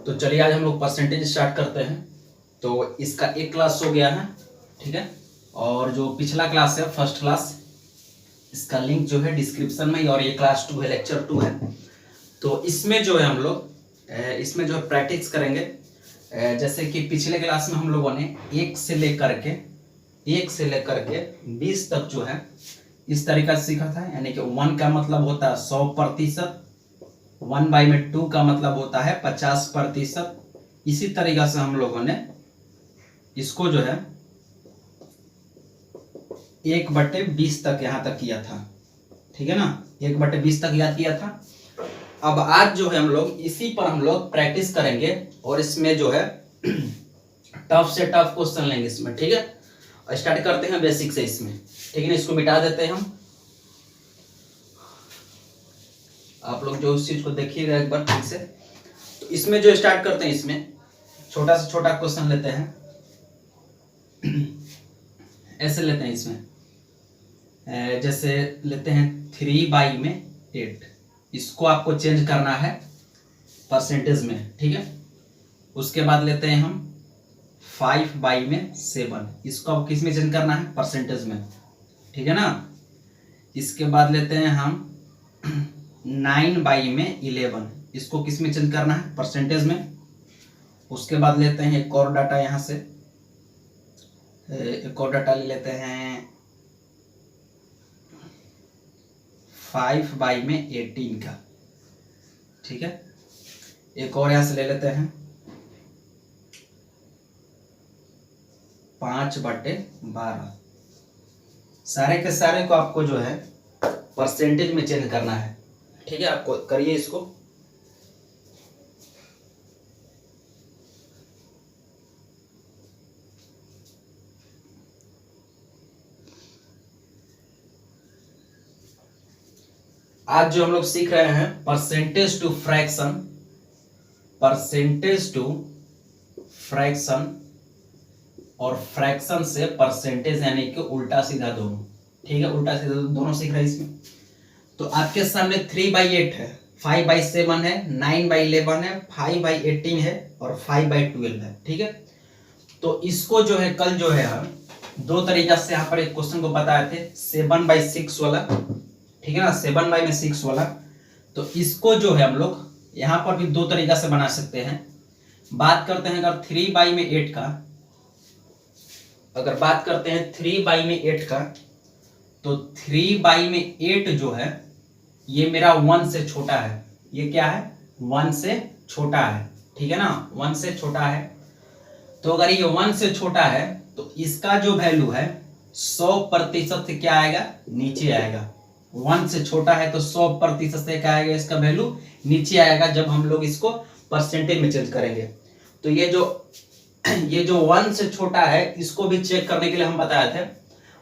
तो चलिए आज हम लोग परसेंटेज स्टार्ट करते हैं। तो इसका एक क्लास हो गया है, ठीक है। और जो पिछला क्लास है फर्स्ट क्लास, इसका लिंक जो है डिस्क्रिप्शन में, और ये क्लास 2 है, लेक्चर 2 है। तो इसमें जो है हम लोग इसमें जो है प्रैक्टिस करेंगे। जैसे कि पिछले क्लास में हम लोगों ने 1 से लेकर के 20 तक जो है इस तरीका से सीखा था। यानी कि 1 का मतलब होता है 100%, 1/2 का मतलब होता है 50%। इसी तरीका से हम लोगों ने इसको जो है 1/20 तक यहाँ तक किया था, ठीक है ना। 1/20 तक याद किया था। अब आज जो है हम लोग इसी पर हम लोग प्रैक्टिस करेंगे, और इसमें जो है टफ से टफ क्वेश्चन लेंगे इसमें, ठीक है। स्टार्ट करते हैं बेसिक से इसमें, ठीक है ना। इसको मिटा देते हैं हम। आप लोग जो उस चीज को देखिएगा एक बार ठीक से। तो इसमें जो स्टार्ट करते हैं, इसमें छोटा से छोटा क्वेश्चन लेते हैं। ऐसे लेते हैं इसमें, जैसे लेते हैं 3/8। इसको आपको चेंज करना है परसेंटेज में, ठीक है। उसके बाद लेते हैं हम 5/7। इसको आप किस में चेंज करना है? परसेंटेज में, ठीक है ना। इसके बाद लेते हैं हम 9/11। इसको किस में चेंज करना है? परसेंटेज में। उसके बाद लेते हैं एक और डाटा, यहाँ से एक और डाटा ले लेते हैं 5/18 का, ठीक है। एक और यहाँ से ले लेते हैं 5/12। सारे के सारे को आपको जो है परसेंटेज में चेंज करना है, ठीक है। आपको करिए इसको। आज जो हम लोग सीख रहे हैं percentage to fraction, percentage to fraction और फ्रैक्शन से परसेंटेज, यानी कि उल्टा सीधा दोनों, ठीक है। उल्टा सीधा दोनों सीख रहे हैं इसमें। तो आपके सामने 3/8 है, 5/7 है, 9/11 है, 5/18 है और 5/12 है, ठीक है। तो इसको जो है कल जो है हम दो तरीका से यहाँ पर एक क्वेश्चन को बताए थे, 7/6 वाला, ठीक है ना। 7/6 वाला। तो इसको जो है हम लोग यहाँ पर भी दो तरीका से बना सकते हैं। बात करते हैं अगर 3/8 का, अगर बात करते हैं 3/8 का, तो 3/8 जो है ये मेरा 1 से छोटा है। ये क्या है? 1 से छोटा है, ठीक है ना। 1 से छोटा है। तो अगर ये 1 से छोटा है तो इसका जो वैल्यू है 100% से क्या आएगा? नीचे आएगा। 1 से छोटा है तो 100% से क्या आएगा? इसका वैल्यू नीचे आएगा जब हम लोग इसको परसेंटेज में चेंज करेंगे। तो ये जो 1 से छोटा है, इसको भी चेक करने के लिए हम बताए थे,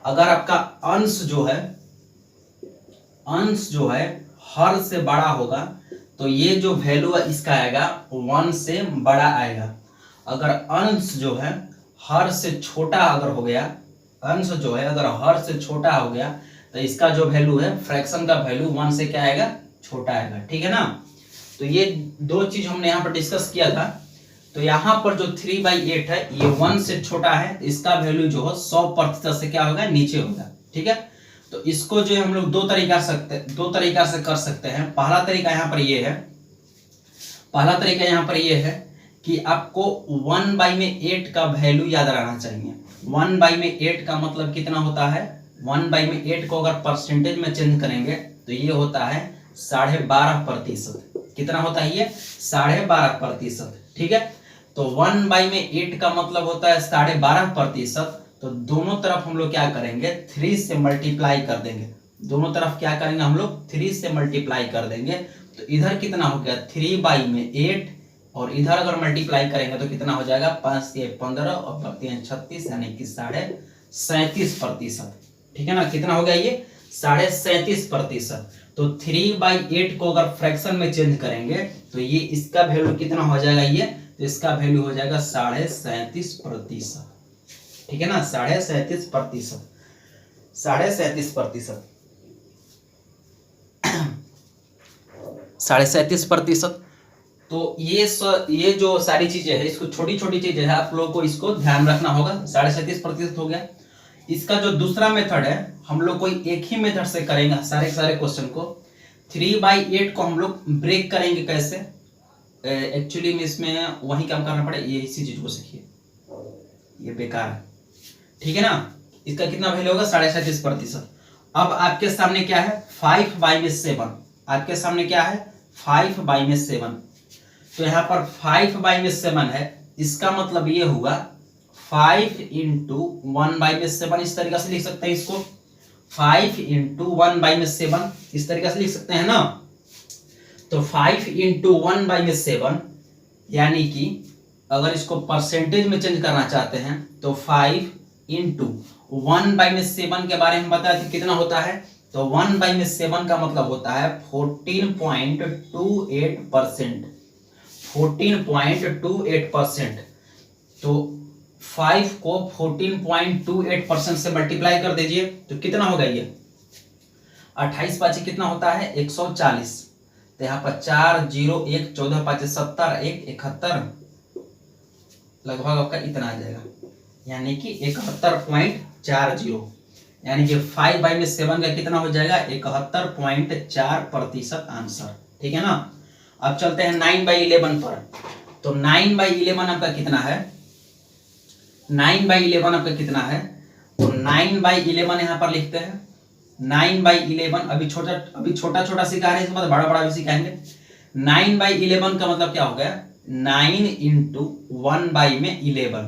अगर आपका अंश जो है हर से बड़ा होगा तो ये जो वैल्यू है इसका आएगा 1 से बड़ा आएगा। अगर अंश जो है हर से छोटा अगर हो गया, अंश जो है अगर हर से छोटा हो गया तो इसका जो वैल्यू है फ्रैक्शन का वैल्यू 1 से क्या आएगा? छोटा आएगा, ठीक है ना। तो ये दो चीज हमने यहाँ पर डिस्कस किया था। तो यहाँ पर जो 3/8 है ये 1 से छोटा है, तो इसका वैल्यू जो है 100% से क्या होगा? नीचे होगा, ठीक है। तो इसको जो है हम लोग दो तरीका से कर सकते हैं। पहला तरीका यहाँ पर ये है कि आपको 1/8 का वैल्यू याद रहना चाहिए। 1/8 का मतलब कितना होता है? 1/8 को अगर परसेंटेज में चेंज करेंगे तो ये होता है 12.5%। कितना होता है ये? 12.5%, ठीक है। तो 1/8 का मतलब होता है 12.5%। तो दोनों तरफ हम लोग क्या करेंगे? 3 से मल्टीप्लाई कर देंगे। दोनों तरफ क्या करेंगे हम लोग? 3 से मल्टीप्लाई कर देंगे। तो इधर कितना हो गया? 3/8, और इधर अगर मल्टीप्लाई करेंगे तो कितना हो जाएगा? 5 से 15 और 3 36, यानी कि 37.5%, ठीक है ना। कितना हो गया ये? 37.5%। तो 3/8 को अगर फ्रैक्शन में चेंज करेंगे तो ये इसका वैल्यू कितना हो जाएगा? ये तो इसका वैल्यू हो जाएगा 37.5%, ठीक है ना। 37.5%, 37.5%, 37.5%। तो ये जो सारी चीजें है, इसको छोटी छोटी चीजें है, आप लोगों को इसको ध्यान रखना होगा। 37.5% हो गया। इसका जो दूसरा मेथड है, हम लोग कोई एक ही मेथड से करेंगे सारे क्वेश्चन को। 3/8 को हम लोग ब्रेक करेंगे कैसे, एक्चुअली में इसमें वही काम करना पड़े, ये इसी चीज को सीखिए, ये बेकार है, ठीक है ना। इसका कितना वैल्यू होगा 37.5%। अब आपके सामने क्या है 5/7, आपके सामने क्या है 5/7, तो यहाँ पर 5/7 है, इसका मतलब ये हुआ 5 × 1/7, इस तरीके से लिख सकते हैं इसको, 5 × 1/7 इस तरीके से लिख सकते हैं ना। तो 5 × 1/7 यानी कि अगर इसको परसेंटेज में चेंज करना चाहते हैं तो 5 × 1/7 के बारे में बताया था कितना होता है, तो 1/7 का मतलब होता है 14.28%, 14.28%। तो 5 को 14.28% से मल्टीप्लाई कर दीजिए तो कितना होगा ये 28 पाँच कितना होता है 140, तो यहाँ पर 4 0 1 14 5 70 1 71, लगभग आपका इतना आ जाएगा, यानी कि 71.40, यानी कि 5/7 का कितना हो जाएगा 71.4% आंसर, ठीक है ना। अब चलते हैं 9/11 पर। तो 9/11 आपका कितना है, 9/11 आपका कितना है, तो 9/11 यहाँ पर लिखते हैं 9/11, अभी छोटा छोटा सिखा रहे हैं, इसके बाद बड़ा बड़ा भी सिखाएंगे। 9/11 का मतलब क्या हो गया 9 × 1/11,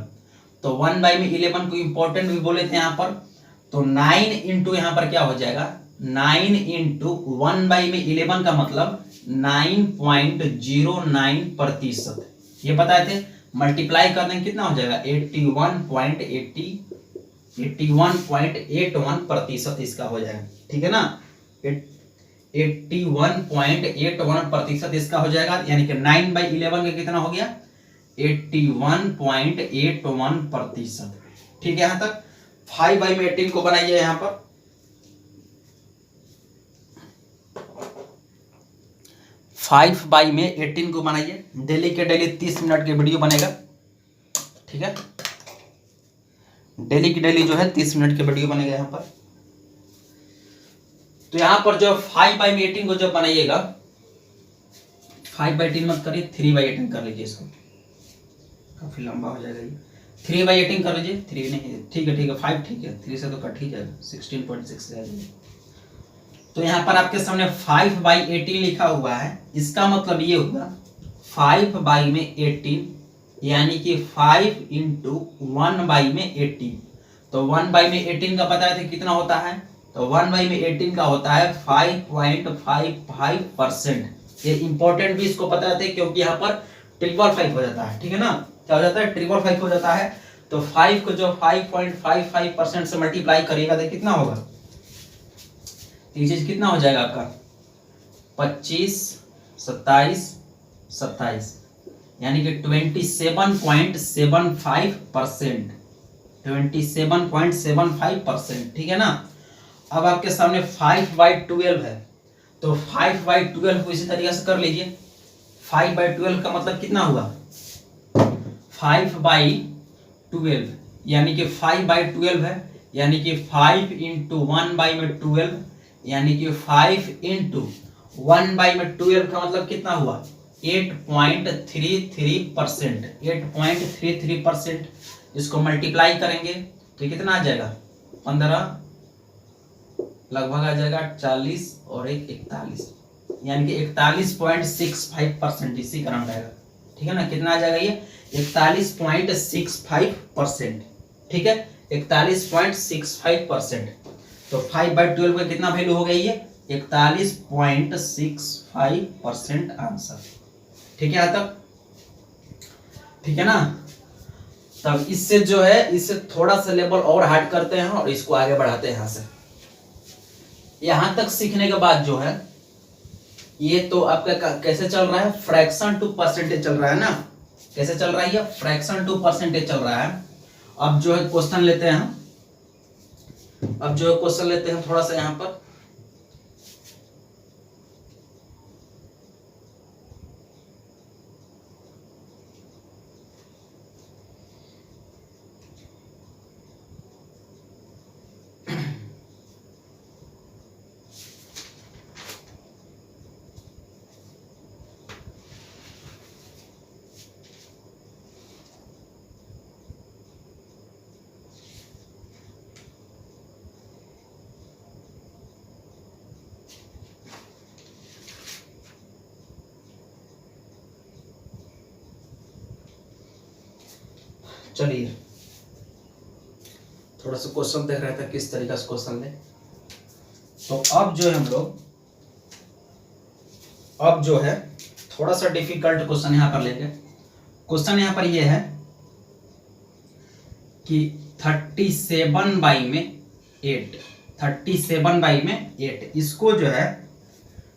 तो 1/11 को इंपॉर्टेंट भी बोले थे यहाँ पर, तो 9 × यहाँ पर क्या हो जाएगा 9 × 1/11 का मतलब 9.09%, ये बताए थे। मल्टीप्लाई कर देंगे कितना हो जाएगा 81.81% इसका हो जाएगा, ठीक है ना। 81.81% इसका हो जाएगा, यानी कि 9/11 का कितना हो गया 81.81%, ठीक है। यहां तक 5/18 को बनाइए, यहां पर 5/18 को बनाइए, डेली के डेली 30 मिनट के वीडियो बनेगा, ठीक है। डेली की डेली जो है 30 मिनट के वीडियो बनेगा यहाँ पर। तो यहाँ पर जो 5/18 को जब बनाइएगा, 5/18 मत करिए 3/18 कर लीजिए, इसको काफी लंबा हो जाएगा ये, 3/18 कर लीजिए, 3 नहीं, ठीक है 5 ठीक है, 3 से तो कट ही जाएगा, 16.6 आ जाएगा। तो यहाँ पर आपके सामने 5/18 लिखा हुआ है, इसका मतलब ये हुआ 5/18 यानी कि 5 × 1/18, तो 1/18 का पता है कितना होता है, तो 1/18 का होता है 5.55%। ये इंपॉर्टेंट भी इसको पता है क्योंकि यहाँ पर 555 हो जाता है, ठीक है ना, क्या हो जाता है 555 हो जाता है। तो 5 को जो 5.55% से मल्टीप्लाई करिएगा तो कितना होगा, ये चीज कितना हो जाएगा आपका 25 27 27, यानी कि 27.75%, 27.75%, ठीक है ना। अब आपके सामने 5/12 है, तो 5/12 को इसी तरीके से कर लीजिए। 5/12 का मतलब कितना हुआ 5/12, यानी कि 5/12 है, यानी कि 5 × 1/12, यानी कि 5 × 1/12 का मतलब कितना हुआ 8.33%, 8.33%। इसको मल्टीप्लाई करेंगे तो कितना आ जाएगा 15, लगभग आ जाएगा 40 और 41, यानी कि 41.65%, इसी कारण रहेगा, ठीक है ना। कितना आ जाएगा ये 41.65%, ठीक है 41.65%। तो 5/12 का कितना वैल्यू हो गई ये 41.65% आंसर, ठीक है यहाँ तक, ठीक है ना। तब इससे जो है इससे थोड़ा सा लेवल और हार्ड करते हैं और इसको आगे बढ़ाते हैं यहाँ से। यहां तक सीखने के बाद जो है ये तो आपका कैसे चल रहा है फ्रैक्शन टू परसेंटेज चल रहा है ना, कैसे चल रहा है ये फ्रैक्शन टू परसेंटेज चल रहा है। अब जो है क्वेश्चन लेते हैं हम, अब जो है क्वेश्चन लेते हैं थोड़ा सा यहाँ पर, चलिए थोड़ा सा क्वेश्चन देख रहे थे किस तरीके से क्वेश्चन ले। तो अब जो है हम लोग अब जो है थोड़ा सा डिफिकल्ट क्वेश्चन यहाँ पर लेंगे। क्वेश्चन यहाँ पर ये है कि 37/8 इसको जो है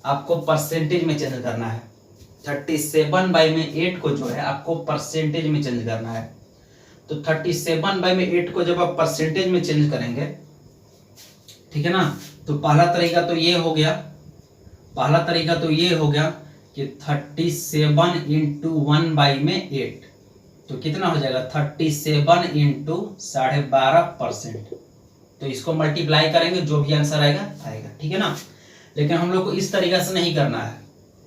आपको परसेंटेज में चेंज करना है। 37/8 को जो है आपको परसेंटेज में चेंज करना है। तो 37/8 को जब आप परसेंटेज में चेंज करेंगे, ठीक है ना, तो पहला तरीका तो ये हो गया कि 37 इंटू 1/8 तो कितना हो जाएगा 37 इंटू 12.5%। तो इसको मल्टीप्लाई करेंगे, जो भी आंसर आएगा, ठीक है ना। लेकिन हम लोग को इस तरीका से नहीं करना है,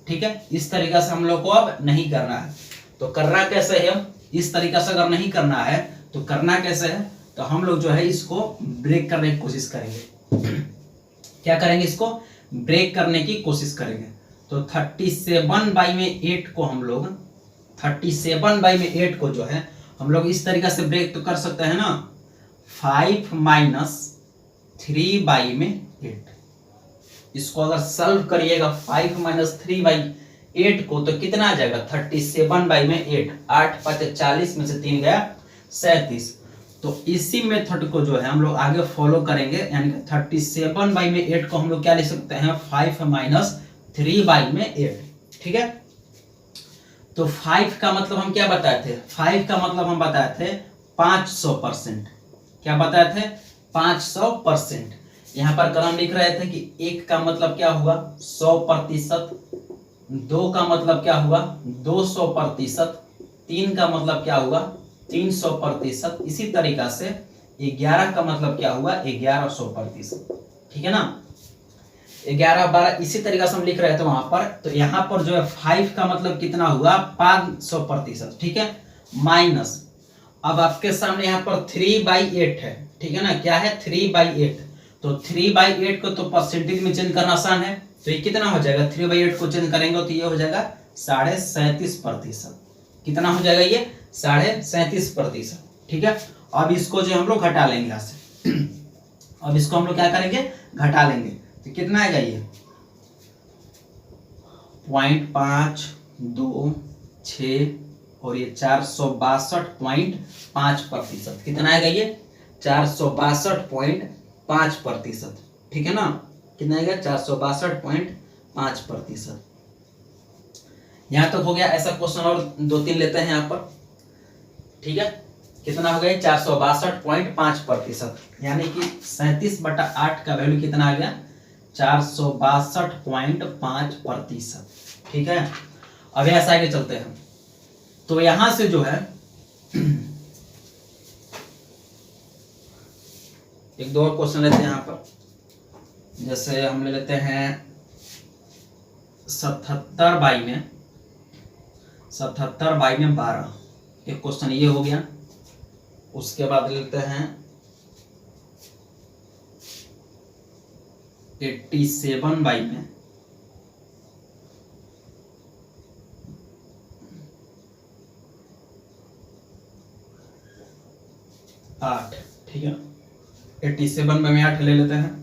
ठीक है, इस तरीका से हम लोग को अब नहीं करना है। तो करना कैसे है, इस तरीका से अगर नहीं करना है तो करना कैसे है, तो हम लोग जो है इसको ब्रेक करने की कोशिश करेंगे। क्या करेंगे, इसको ब्रेक करने की कोशिश करेंगे। तो 37/8 को हम लोग 37/8 को जो है हम लोग इस तरीका से ब्रेक तो कर सकते हैं ना, 5 - 3/8। इसको अगर सॉल्व करिएगा 5 - 3/8 को तो कितना आ जाएगा 37/8, 8 × 5 = 40 में से 3 गया 37। तो इसी मेथड को जो है हम लोग आगे फॉलो करेंगे, यानी कि 37/8 को हम लोग क्या लिख सकते हैं 5 - 3/8, ठीक है। तो 5 का मतलब हम क्या बताए थे, 5 का मतलब हम बताए थे 500%। क्या बताए थे 500%। यहाँ पर कलम लिख रहे थे कि 1 का मतलब क्या हुआ 100%, 2 का मतलब क्या हुआ 200%, 3 का मतलब क्या हुआ 300%, इसी तरीका से 11 का मतलब क्या हुआ 1100%, ठीक है ना। 11, 12 इसी तरीका से हम लिख रहे थे वहां पर। तो यहाँ पर जो है 5 का मतलब कितना हुआ 500%, ठीक है, माइनस अब आपके सामने यहाँ पर 3/8 है, ठीक है ना, क्या है 3/8। तो 3/8 को तो परसेंटेज में चेंज करना आसान है, तो ये कितना हो जाएगा 3/8 को चेंज करेंगे तो ये हो जाएगा 37.5%। कितना हो जाएगा ये 37.5%, ठीक है। अब इसको जो हम लोग घटा लेंगे यहाँ से अब इसको हम लोग क्या करेंगे घटा लेंगे, तो कितना आएगा ये 0.526 और ये 462.5%। कितना आएगा ये 462.5%, ठीक है ना। कितना आएगा 462.5%। यहां तक हो गया। ऐसा क्वेश्चन और 2-3 लेते हैं यहाँ पर, ठीक है। कितना हो गया 462.5%, यानी कि 37/8 का वैल्यू कितना आ गया 462.5%, ठीक है। अब ऐसा आगे चलते हैं। तो यहां से जो है एक दो और क्वेश्चन लेते हैं यहाँ पर। जैसे हम ले लेते हैं 77/12, एक क्वेश्चन ये हो गया। उसके बाद लेते हैं 87/8, ठीक है। 87/8 ले लेते हैं।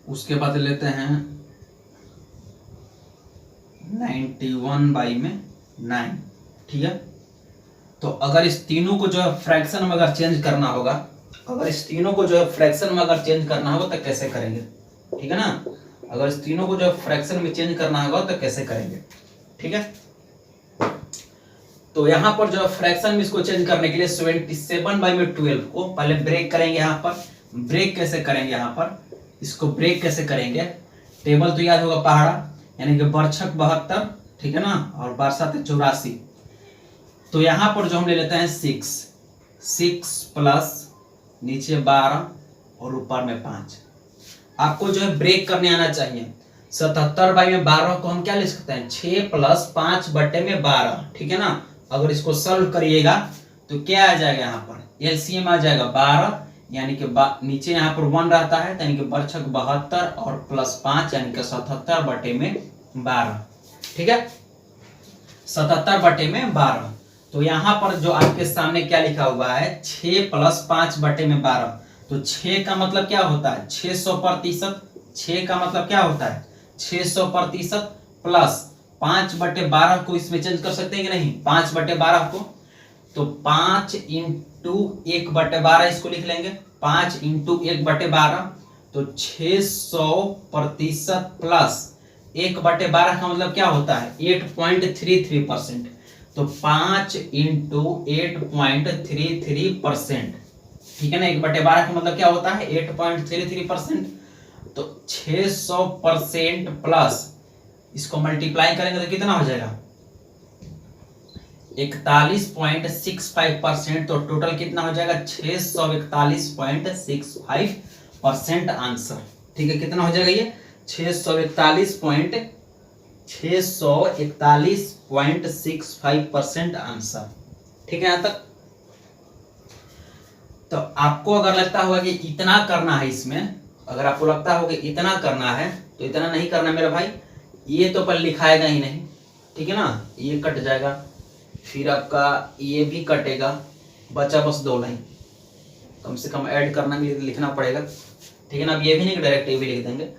उसके बाद लेते हैं 91/9, ठीक है। तो अगर इस तीनों को जो है फ्रैक्शन में अगर चेंज करना होगा, तो कैसे करेंगे, ठीक है ना। अगर इस तीनों को जो है फ्रैक्शन में चेंज करना होगा तो कैसे करेंगे, ठीक है। तो यहाँ पर जो फ्रैक्शन में इसको चेंज करने के लिए 77/12 को पहले ब्रेक करेंगे। यहाँ पर ब्रेक कैसे करेंगे, यहाँ पर इसको ब्रेक कैसे करेंगे, टेबल तो याद होगा पहाड़ा, यानी कि बरछक 72, ठीक है ना, और बारसात 84। तो यहाँ पर जो हम ले लेते हैं 6 प्लस नीचे 12 और ऊपर में 5। आपको जो है ब्रेक करने आना चाहिए। 77/12 को हम क्या लिख सकते हैं 6 + 5/12, ठीक है ना। अगर इसको सॉल्व करिएगा तो क्या आ जाएगा, यहाँ पर एलसीएम आ जाएगा 12, यानी कि नीचे यहाँ पर 1 रहता है, यानी कि बरछक 72 और प्लस 5 यानी कि 77/12, ठीक है, 77/12। तो यहाँ पर जो आपके सामने क्या लिखा हुआ है 6 + 5/12, तो 6 का मतलब क्या होता है 600%। 6 का मतलब क्या होता है 600% प्लस 5/12 को इसमें चेंज कर सकते हैं कि नहीं 5/12 को, तो 5 × 1/12 इसको लिख लेंगे 5 × 1/12, तो 600% प्लस 1/12 का मतलब क्या होता है 8.33%, तो 5 × 8.33%, ठीक है ना। 1/12 का मतलब क्या होता है 8.33%, तो 600% प्लस इसको मल्टीप्लाई करेंगे तो कितना हो जाएगा 41.65%, तो टोटल कितना हो जाएगा 641.65% आंसर। ठीक है, कितना हो जाएगा ये 641.65% आंसर। ठीक है यहाँ तक। तो आपको अगर लगता होगा कि इतना करना है इसमें, अगर आपको लगता होगा इतना करना है तो इतना नहीं करना मेरा भाई, ये तो पर लिखाएगा ही नहीं, ठीक है ना, ये कट जाएगा, फिर आपका ये भी कटेगा, बचा बस 2 लाइन, कम से कम ऐड करना भी लिखना पड़ेगा, ठीक है ना। अब ये भी नहीं डायरेक्ट ये भी लिख देंगे,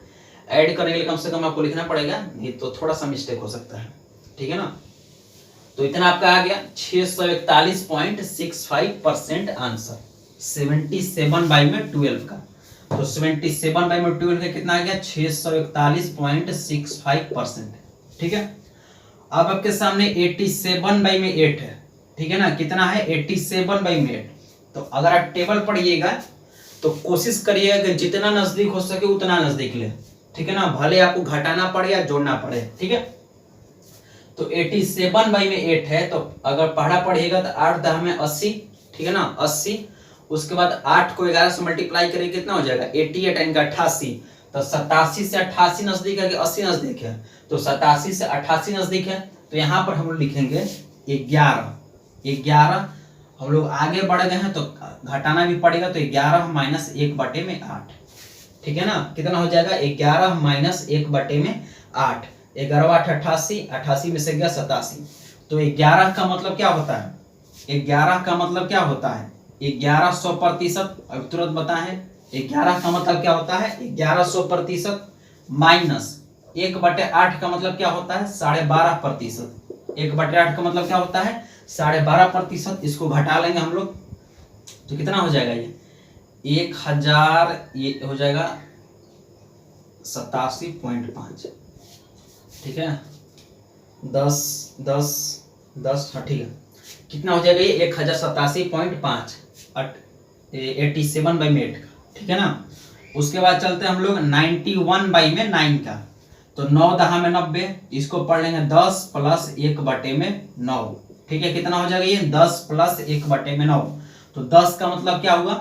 ऐड करने के लिए कम से कम आपको लिखना पड़ेगा, नहीं तो थोड़ा सा मिस्टेक हो सकता है, ठीक है ना। तो इतना आपका आ गया 641.65% आंसर 77/12 का। तो 77/12 का कितना आ गया 641.65%। ठीक है, अब आपके सामने 87/8 है, ठीक है ना, कितना है 87/8। तो अगर आप टेबल पढ़िएगा तो कोशिश करिएगा कि जितना नजदीक हो सके उतना नजदीक ले, ठीक है ना, भले आपको घटाना पड़े या जोड़ना पड़े, ठीक है। तो 87/8 है, तो अगर पढ़ा पढ़िएगा तो 8 × 10 = 80, ठीक है ना, 80। उसके बाद 8 को 11 से मल्टीप्लाई करेंगे कितना हो जाएगा 88 यानी 88, तो 87 से 88 नजदीक है कि 80 नजदीक है, तो 87 से 88 नजदीक है, तो यहाँ पर हम लोग लिखेंगे 11। हम लोग आगे बढ़ गए हैं तो घटाना भी पड़ेगा, तो 11 - 1/8, ठीक है ना, कितना हो जाएगा 11 - 1/8, 11 × 8 = 88, 88 में से गया 87, तो 11 का मतलब क्या होता है 11 का मतलब क्या होता है 1100%। अब तुरंत बताएं 11 का मतलब क्या होता है 1100% माइनस 1/8 का मतलब क्या होता है 12.5%। 1/8 का मतलब क्या होता है 12.5%। इसको घटा लेंगे हम लोग तो कितना हो जाएगा ये 1000, ये हो जाएगा 87.5, ठीक है 10 हाँ ठीक है, कितना हो जाएगा ये 1087.5 87/8 का, ठीक है ना। उसके बाद चलते हैं हम लोग 91/9 का, तो 9 × 10 = 90, इसको पढ़ लेंगे 10 + 1/9, ठीक है, कितना हो जाएगा ये 10 + 1/9, तो 10 का मतलब क्या हुआ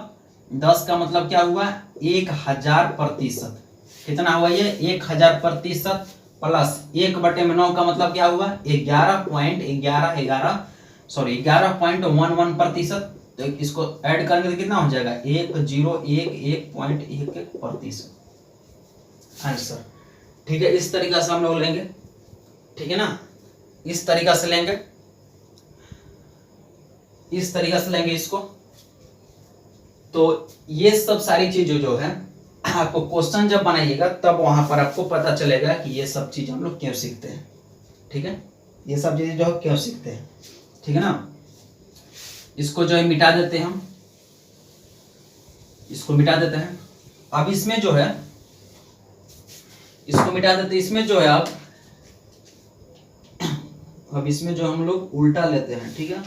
10 का मतलब क्या हुआ 1000%, कितना हुआ ये 1000% प्लस 1/9 का मतलब क्या हुआ 11.11%, तो इसको ऐड करेंगे तो कितना हो जाएगा 1011.11% आंसर। ठीक है, इस तरीका से हम लोग लेंगे, ठीक है ना, इस तरीका से लेंगे, इस तरीका से लेंगे इसको। तो ये सब सारी चीजें जो है आपको क्वेश्चन जब बनाइएगा तब वहां पर आपको पता चलेगा कि ये सब चीज हम लोग क्यों सीखते हैं, ठीक है, ये सब चीजें जो है क्यों सीखते हैं, ठीक है ना। इसको जो है मिटा देते हैं हम, इसको मिटा देते हैं। अब इसमें जो है इसको मिटा देते हैं, इसमें जो है अब इसमें जो हम लोग उल्टा लेते हैं, ठीक है,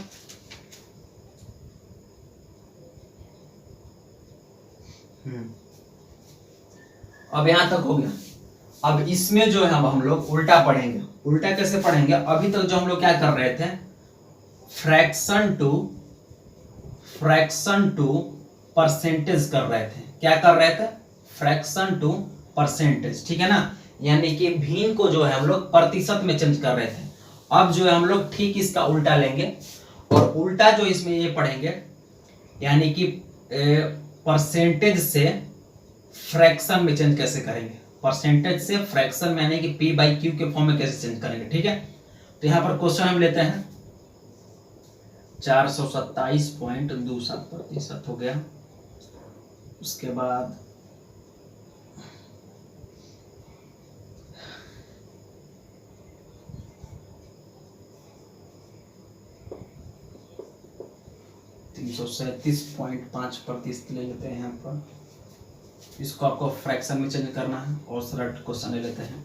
अब यहां तक हो गया। अब इसमें जो है अब हम लोग उल्टा पढ़ेंगे। उल्टा कैसे पढ़ेंगे, अभी तक जो हम लोग क्या कर रहे थे फ्रैक्शन टू परसेंटेज कर रहे थे, क्या कर रहे थे फ्रैक्शन टू परसेंटेज, ठीक है ना, यानी कि भिन्न को जो है हम लोग प्रतिशत में चेंज कर रहे थे। अब जो है हम लोग ठीक इसका उल्टा लेंगे, और उल्टा जो इसमें ये पढ़ेंगे यानी कि परसेंटेज से फ्रैक्शन में चेंज कैसे करेंगे, परसेंटेज से फ्रैक्शन में यानी कि P/Q के फॉर्म में कैसे चेंज करेंगे, ठीक है। तो यहाँ पर क्वेश्चन हम लेते हैं, 427.27% हो गया। उसके बाद 337.5% ले लेते हैं यहाँ पर। इसको आपको फ्रैक्शन में चेंज करना है और सरल क्वेश्चन ले लेते हैं।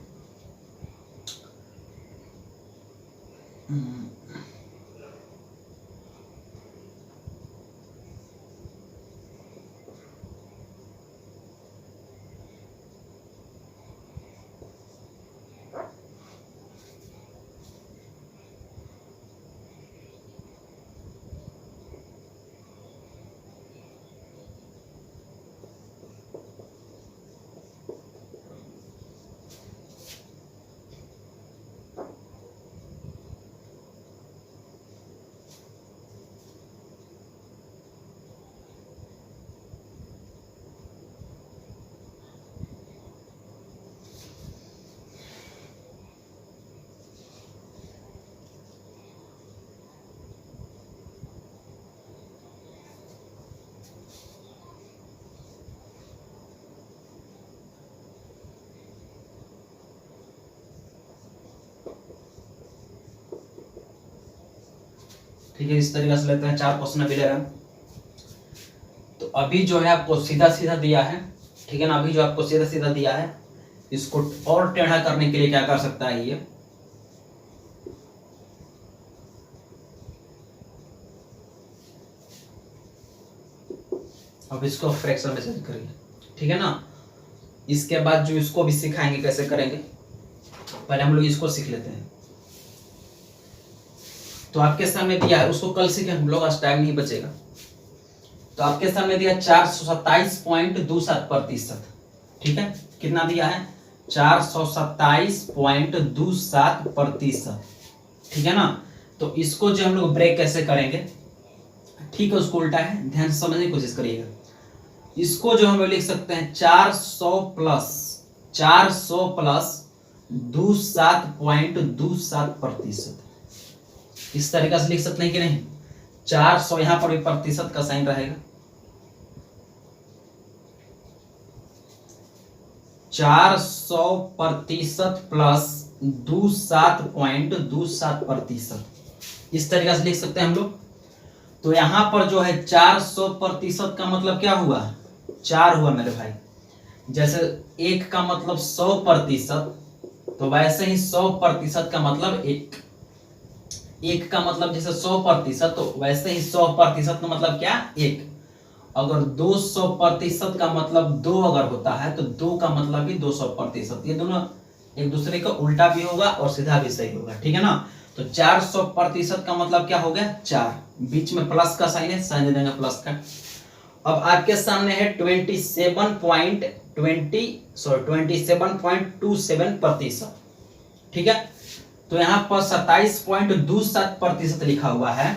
ठीक है, इस तरीके से लेते हैं। 4 क्वेश्चन अभी ले रहे हैं। तो अभी जो है आपको सीधा सीधा दिया है, ठीक है ना। अभी जो आपको सीधा सीधा दिया है, इसको और टेढ़ा करने के लिए क्या कर सकता है ये, अब इसको फ्रैक्शन में चेंज करिए, ठीक है ना। इसके बाद जो इसको भी सिखाएंगे कैसे करेंगे, पहले हम लोग इसको सीख लेते हैं। तो आपके सामने दिया है, उसको कल सीखें हम लोग, आज टाइम नहीं बचेगा। तो आपके सामने दिया 427.27%, ठीक है। कितना दिया है, 427.27%, ठीक है ना। तो इसको जो हम लोग ब्रेक कैसे करेंगे, ठीक है, उसको उल्टा है, ध्यान से समझने की कोशिश करिएगा। इसको जो हम लोग लिख सकते हैं 400 प्लस 27.27%, इस तरीके से लिख सकते हैं कि नहीं। 400 यहां पर भी प्रतिशत का साइन रहेगा, 400% प्लस 27.27%, इस तरीके से लिख सकते हैं हम लोग। तो यहां पर जो है 400% का मतलब क्या हुआ, 4 हुआ मेरे भाई। जैसे 1 का मतलब 100%, तो वैसे ही 100% का मतलब 1 का मतलब जैसे 100%, तो वैसे ही 100% का मतलब क्या, 1। अगर 200% का मतलब 2 अगर होता है, तो 2 का मतलब भी 200%। ये दोनों एक दूसरे का उल्टा भी होगा और सीधा भी सही होगा, ठीक है ना। तो 400% का मतलब क्या हो गया, 4, बीच में प्लस का साइन है, साइन दे देंगे प्लस का। अब आपके सामने है 27.27%, ठीक है। तो यहाँ पर 27.27% लिखा हुआ है।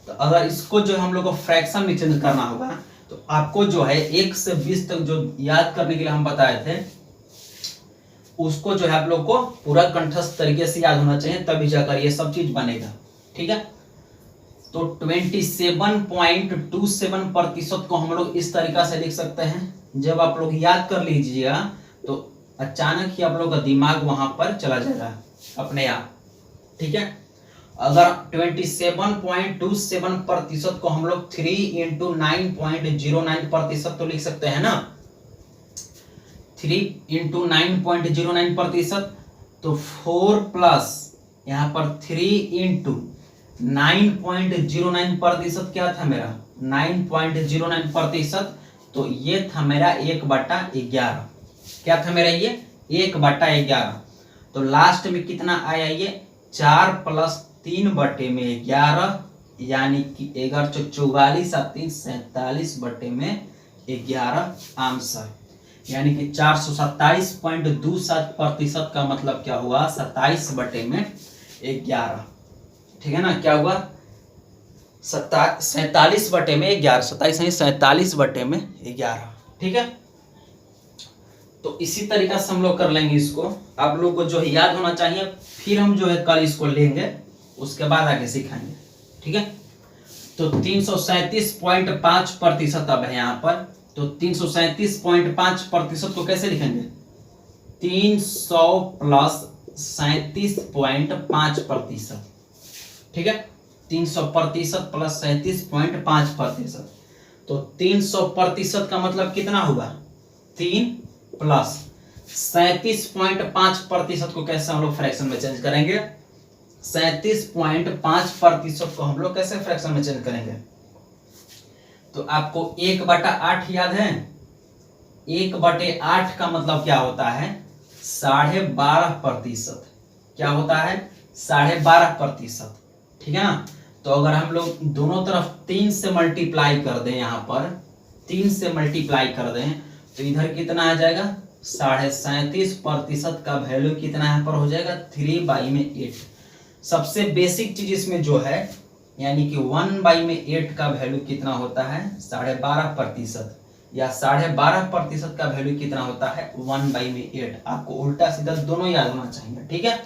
तो अगर इसको जो हम लोग को फ्रैक्शन में चेंज करना होगा, तो आपको जो है 1 से 20 तक जो याद करने के लिए हम बताए थे, उसको जो है आप लोग को पूरा कंठस्थ तरीके से याद होना चाहिए, तभी जाकर ये सब चीज बनेगा, ठीक है। तो 27.27% को हम लोग इस तरीका से लिख सकते हैं। जब आप लोग याद कर लीजिएगा, तो अचानक ही आप लोग का दिमाग वहां पर चला जाएगा अपने आप, ठीक है। अगर 27.27% को हम लोग 3 × 9.09% तो लिख सकते हैं ना, 3 × 9.09%, तो 4 प्लस यहाँ पर 3 × 9.09% क्या था मेरा, 9.09%, तो ये था मेरा 1/11। क्या था मेरा ये, 1/11। तो लास्ट में कितना आया ये, 4 + 3/11, यानी कि 44 और 3 47/11 आंसर। यानी कि 427.27% का मतलब क्या हुआ, 27/11, ठीक है ना। क्या हुआ, 47/11, 27 नहीं 47/11, ठीक है। तो इसी तरीका से हम लोग कर लेंगे इसको। आप लोग को जो है याद होना चाहिए, फिर हम जो है कल इसको लेंगे, उसके बाद आगे सिखाएंगे, ठीक है। तो 337.5% अब है यहाँ पर। तो 337.5% को कैसे लिखेंगे? 300 प्लस 37.5%। ठीक है, 300% प्लस 37.5%। तो 300% का मतलब कितना हुआ? 3 प्लस 37.5% को कैसे हम लोग फ्रैक्शन में चेंज करेंगे? 37.5% को हम लोग कैसे फ्रैक्शन में चेंज करेंगे? तो आपको 1/8 याद है? 1/8 का मतलब क्या होता है? 12.5%। क्या होता है? 12.5%। ठीक है ना। तो अगर हम लोग दोनों तरफ 3 से मल्टीप्लाई कर दें, यहाँ पर 3 से मल्टीप्लाई कर दें, तो इधर कितना आ जाएगा? 37.5% का वैल्यू कितना यहाँ पर हो जाएगा? 3/8। सबसे बेसिक चीज इसमें जो है, यानी कि 1/8 का वैल्यू कितना होता है? 12.5%। या 12.5% का वैल्यू कितना होता है? 1/8। आपको उल्टा सीधा दोनों याद होना चाहिए। ठीक है,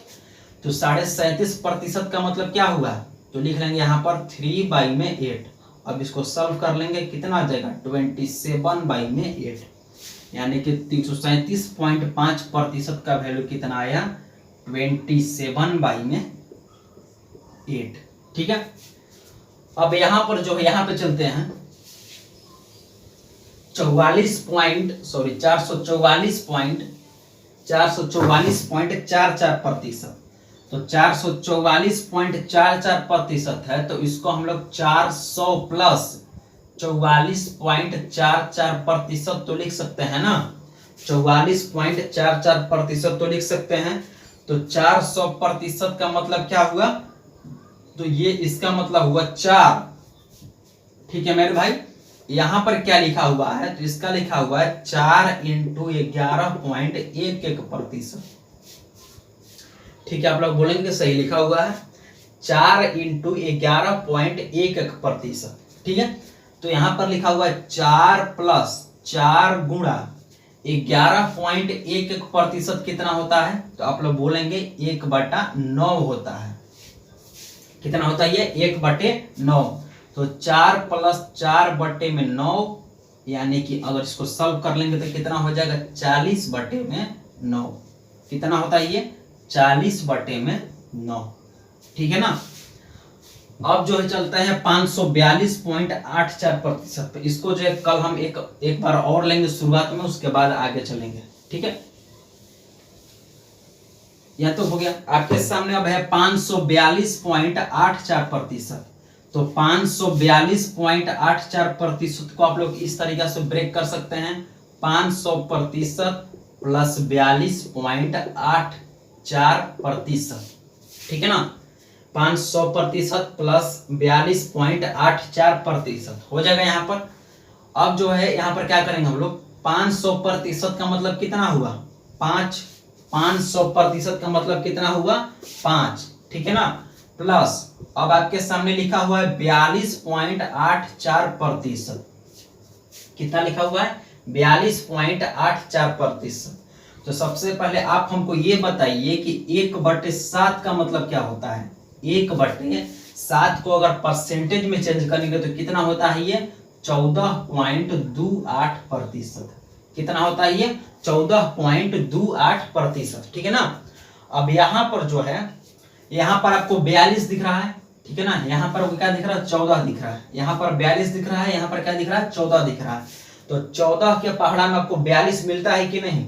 तो 37.5% का मतलब क्या हुआ? तो लिख लेंगे यहाँ पर 3/8। अब इसको सॉल्व कर लेंगे, कितना आ जाएगा? 27/8। यानी कि 337.5% का वैल्यू कितना आया? 27/8। ठीक है, अब यहां पर जो है, यहां पे चलते हैं 444.44%। तो 444.44% है, तो इसको हम लोग 400 प्लस 44.44% तो लिख सकते हैं ना। 44.44% तो लिख सकते हैं। तो 400% का मतलब क्या हुआ? तो ये इसका मतलब हुआ 4। ठीक है मेरे भाई, यहां पर क्या लिखा हुआ है? तो इसका लिखा हुआ है 4 × 11.11%। ठीक है, आप लोग बोलेंगे सही लिखा हुआ है, 4 × 11.11%। ठीक है, तो यहां पर लिखा हुआ है 4 प्लस 4 गुणा 11.11% कितना होता है? तो आप लोग बोलेंगे 1/9 होता है। कितना होता है ये? 1/9। तो 4 प्लस 4/9, यानी कि अगर इसको सॉल्व कर लेंगे तो कितना हो जाएगा? 40/9। कितना होता है ये? 40/9। ठीक है ना। अब जो है चलता है 542.84% पे। इसको जो है कल हम एक बार और लेंगे शुरुआत में, उसके बाद आगे चलेंगे। ठीक है, यह तो हो गया। आपके सामने अब है 542.84%। तो 542.84% को आप लोग इस तरीके से ब्रेक कर सकते हैं, 500% प्लस 42.84%। ठीक है ना, 500% प्लस 42.84% हो जाएगा यहाँ पर। अब जो है यहाँ पर क्या करेंगे हम लोग? 500% का मतलब कितना हुआ? 5। 500% का मतलब कितना हुआ? 5। ठीक है ना, प्लस अब आपके सामने लिखा हुआ है 42.84%। कितना लिखा हुआ है? 42.84%। तो सबसे पहले आप हमको ये बताइए कि 1/7 का मतलब क्या होता है? 1/7 को अगर परसेंटेज में चेंज करेंगे तो कितना होता है ये? 14.28%। कितना होता है ये? 14.28%। ठीक है ना। अब यहाँ पर जो है, यहाँ पर आपको 42 दिख रहा है। ठीक है ना, यहाँ पर क्या दिख रहा है? 14 दिख रहा है। यहाँ पर 42 दिख रहा है, यहाँ पर क्या दिख रहा है? 14 दिख रहा है। तो 14 के पहाड़ा में आपको 42 मिलता है कि नहीं?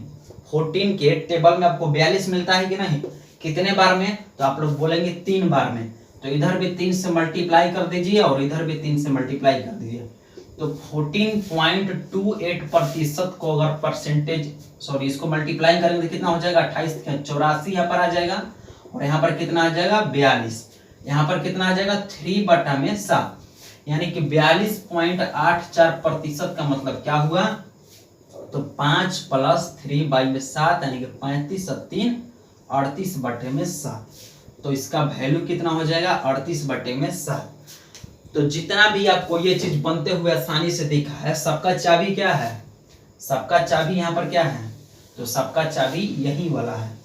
14 के टेबल में आपको 42 मिलता है कि नहीं? कितने बार में? तो आप लोग बोलेंगे 3 बार में। तो इधर भी 3 से मल्टीप्लाई कर दीजिए और इधर भी 3 से मल्टीप्लाई कर दीजिए। तो 14.28% को अगर परसेंटेज इसको मल्टीप्लाई करेंगे तो कितना हो जाएगा? 28 84 यहाँ पर आ जाएगा, और यहाँ पर कितना आ जाएगा? 42। यहाँ पर कितना आ जाएगा? 3/7, यानी कि 42.84% का मतलब क्या हुआ? तो 5 प्लस 3/7, यानी कि 35 और 3 38/7। तो इसका वैल्यू कितना हो जाएगा? 38/7। तो जितना भी आपको ये चीज बनते हुए आसानी से दिखा है, सबका चाबी क्या है? सबका चाबी यहाँ पर क्या है? तो सबका चाबी यही वाला है,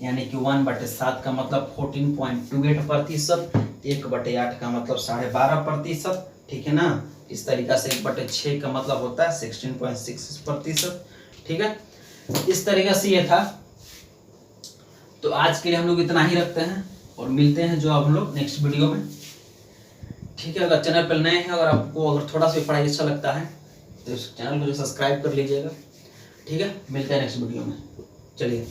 यानी कि 1/7 का मतलब 14.28%। 1/8 का मतलब 12.5%, ठीक है ना। इस तरीका से 1/6 का मतलब होता है 16.6%, ठीक है। इस तरीका से ये था। तो आज के लिए हम लोग इतना ही रखते हैं और मिलते हैं जो हम लोग नेक्स्ट वीडियो में, ठीक है। अगर चैनल पर नए हैं, अगर आपको अगर थोड़ा सा पढ़ाई अच्छा लगता है तो इस चैनल को जो सब्सक्राइब कर लीजिएगा, ठीक है। मिलते हैं नेक्स्ट वीडियो में, चलिए।